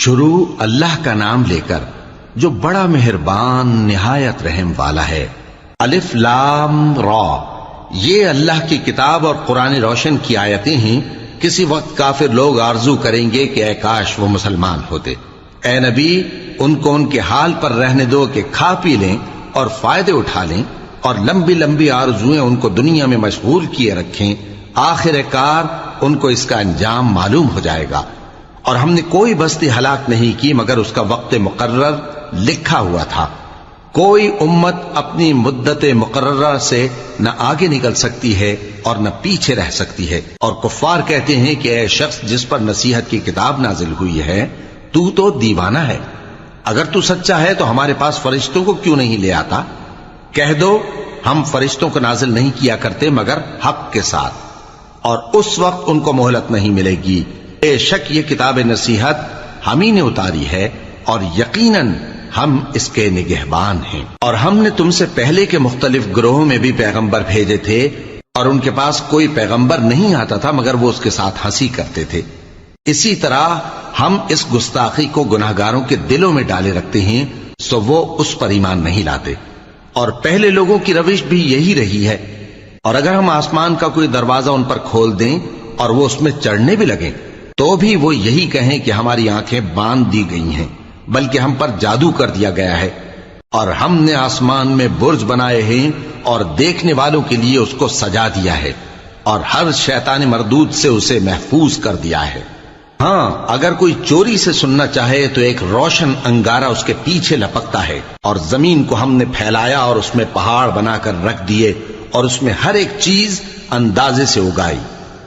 شروع اللہ کا نام لے کر جو بڑا مہربان نہایت رحم والا ہے۔ الف لام را، یہ اللہ کی کتاب اور قرآن روشن کی آیتیں ہیں۔ کسی وقت کافر لوگ آرزو کریں گے کہ اے کاش وہ مسلمان ہوتے۔ اے نبی، ان کو ان کے حال پر رہنے دو کہ کھا پی لیں اور فائدے اٹھا لیں، اور لمبی لمبی آرزویں ان کو دنیا میں مشغول کیے رکھیں۔ آخر کار ان کو اس کا انجام معلوم ہو جائے گا۔ اور ہم نے کوئی بستی ہلاک نہیں کی مگر اس کا وقت مقرر لکھا ہوا تھا۔ کوئی امت اپنی مدت مقررہ سے نہ آگے نکل سکتی ہے اور نہ پیچھے رہ سکتی ہے۔ اور کفار کہتے ہیں کہ اے شخص جس پر نصیحت کی کتاب نازل ہوئی ہے، تو دیوانہ ہے۔ اگر تو سچا ہے تو ہمارے پاس فرشتوں کو کیوں نہیں لے آتا؟ کہہ دو ہم فرشتوں کو نازل نہیں کیا کرتے مگر حق کے ساتھ، اور اس وقت ان کو مہلت نہیں ملے گی۔ بے شک یہ کتاب نصیحت ہم ہی نے اتاری ہے، اور یقیناً ہم اس کے نگہبان ہیں۔ اور ہم نے تم سے پہلے کے مختلف گروہوں میں بھی پیغمبر بھیجے تھے، اور ان کے پاس کوئی پیغمبر نہیں آتا تھا مگر وہ اس کے ساتھ ہنسی کرتے تھے۔ اسی طرح ہم اس گستاخی کو گناہگاروں کے دلوں میں ڈالے رکھتے ہیں، سو وہ اس پر ایمان نہیں لاتے۔ اور پہلے لوگوں کی روش بھی یہی رہی ہے۔ اور اگر ہم آسمان کا کوئی دروازہ ان پر کھول دیں اور وہ اس میں چڑھنے بھی لگیں تو بھی وہ یہی کہیں کہ ہماری آنکھیں باندھ دی گئی ہیں، بلکہ ہم پر جادو کر دیا گیا ہے۔ اور ہم نے آسمان میں برج بنائے ہیں اور دیکھنے والوں کے لیے اس کو سجا دیا ہے، اور ہر شیطان مردود سے اسے محفوظ کر دیا ہے۔ ہاں، اگر کوئی چوری سے سننا چاہے تو ایک روشن انگارہ اس کے پیچھے لپکتا ہے، اور زمین کو ہم نے پھیلایا اور اس میں پہاڑ بنا کر رکھ دیے، اور اس میں ہر ایک چیز اندازے سے اگائی۔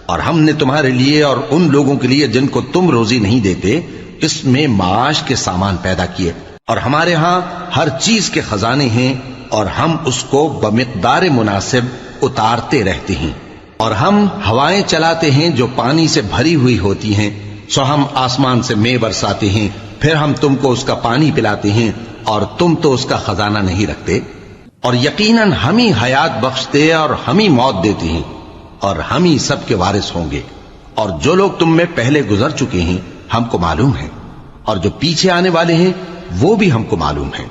اور ہم نے تمہارے لیے اور ان لوگوں کے لیے جن کو تم روزی نہیں دیتے اس میں معاش کے سامان پیدا کیے، اور ہمارے ہاں ہر چیز کے خزانے ہیں، اور ہم اس کو بمقدار مناسب اتارتے رہتے ہیں۔ اور ہم ہوائیں چلاتے ہیں جو پانی سے بھری ہوئی ہوتی ہیں، سو ہم آسمان سے مے برساتے ہیں، پھر ہم تم کو اس کا پانی پلاتے ہیں، اور تم تو اس کا خزانہ نہیں رکھتے۔ اور یقیناً ہم ہی حیات بخشتے اور ہم ہی موت دیتے ہیں، اور ہم ہی سب کے وارث ہوں گے۔ اور جو لوگ تم میں پہلے گزر چکے ہیں ہم کو معلوم ہے، اور جو پیچھے آنے والے ہیں وہ بھی ہم کو معلوم ہے۔